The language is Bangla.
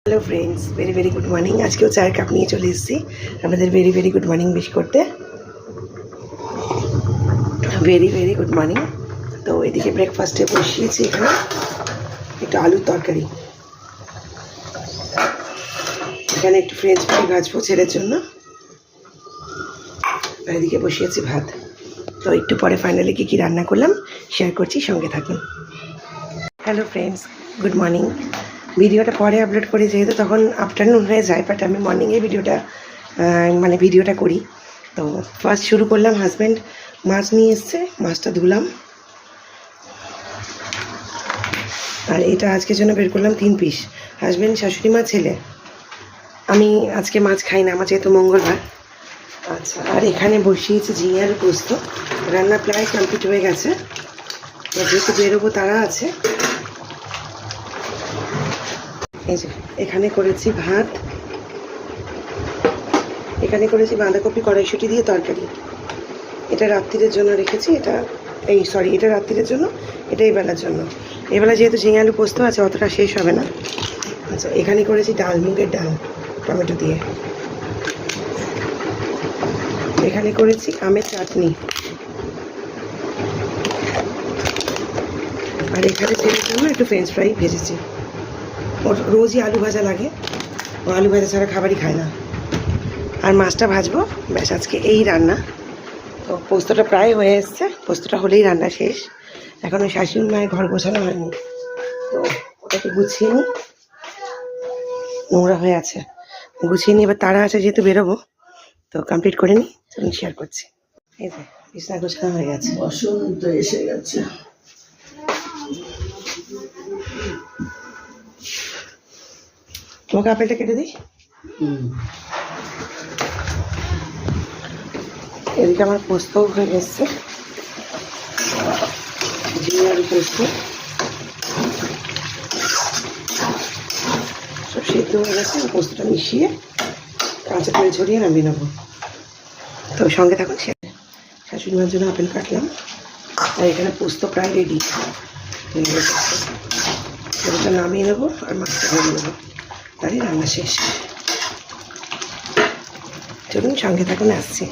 Hello friends, very very good morning. आज के चार कप नहीं चले अपन very very good morning wish करते। Very very good morning. तो ये ब्रेकफास्टे बसिए एक आलूर तरकारी, एक फ्रेंच फ्राई भाजबो छेलेर जन्य, एदिके बसिए भात। तो एक पर फाइनली की रान्ना करलाम शेयर करছি, संगे थाकुन। Hello friends, good morning. ভিডিওটা পরে আপলোড করি যেহেতু তখন আফটারনুন হয়ে যায়, বাট আমি মর্নিংয়ে ভিডিওটা করি। তো ফার্স্ট শুরু করলাম, হাজব্যান্ড মাছ নিয়ে এসছে, মাছটা ধুলাম। আর এটা আজকের জন্য বের করলাম 3 পিস, হাজব্যান্ড, শাশুড়ি মা, ছেলে। আমি আজকে মাছ খাই না, আমার যেহেতু মঙ্গলবার। আচ্ছা, আর এখানে বসিয়েছি ঝিঙে আলু পোস্ত। রান্না প্রায় কমপ্লিট হয়ে গেছে, যেহেতু বেরোবো তারা আছে। এই যে এখানে করেছি ভাত, এখানে করেছি বাঁধাকপি কড়াইশুঁটি দিয়ে তরকারি। এটা রাত্রির জন্য রেখেছি, এটা এটা রাত্রির জন্য, এটা এই বেলার জন্য। এবেলা যেহেতু ঝিঙে আলু পোস্ত আছে, অতটা শেষ হবে না। আচ্ছা, এখানে করেছি ডাল, মুগের ডাল টমেটো দিয়ে। এখানে করেছি আমের চাটনি। আর এখানে ছেলের জন্য একটু ফ্রেঞ্চ ফ্রাই ভেজেছি। ওর রোজই আলু ভাজা লাগে, ও আলু ভাজা ছাড়া খাবারই খায় না। আর মাছটা ভাজবো, ব্যাস আজকে এই রান্না। তো পোস্তটা প্রায় হয়ে এসছে, পোস্তটা হলেই রান্না শেষ। এখন ওই শাশুড়ি মায়ের ঘর গোছানো হয়নি, তো ওটাকে গুছিয়ে নিই, নোংরা হয়ে আছে, গুছিয়ে নিই। এবার তারা আছে যেহেতু বেরোবো, তো কমপ্লিট করে নিই, আমি শেয়ার করছি। এই যে বিছানা গোছানো হয়ে গেছে, বসন্ত এসে গেছে। তোমাকে আপেলটা কেটে দিই। এদিকে আমার পোস্ত হয়ে এসছে, ঝিঙে আলু পোস্ত সব সেদ্ধ হয়ে গেছে। পোস্তটা মিশিয়ে কাঁচা তেল ছড়িয়ে নামিয়ে নেবো। তো সঙ্গে থাকুন। শাশুড়ি মার জন্য আপেল কাটলাম, আর এখানে পোস্ত প্রায় রেডি। পোস্তটা নামিয়ে নেবো আর মাছটা ভেজে নেবো, তারই রান্না শেষ। চলুন সঙ্গে থাকুন, আসছি।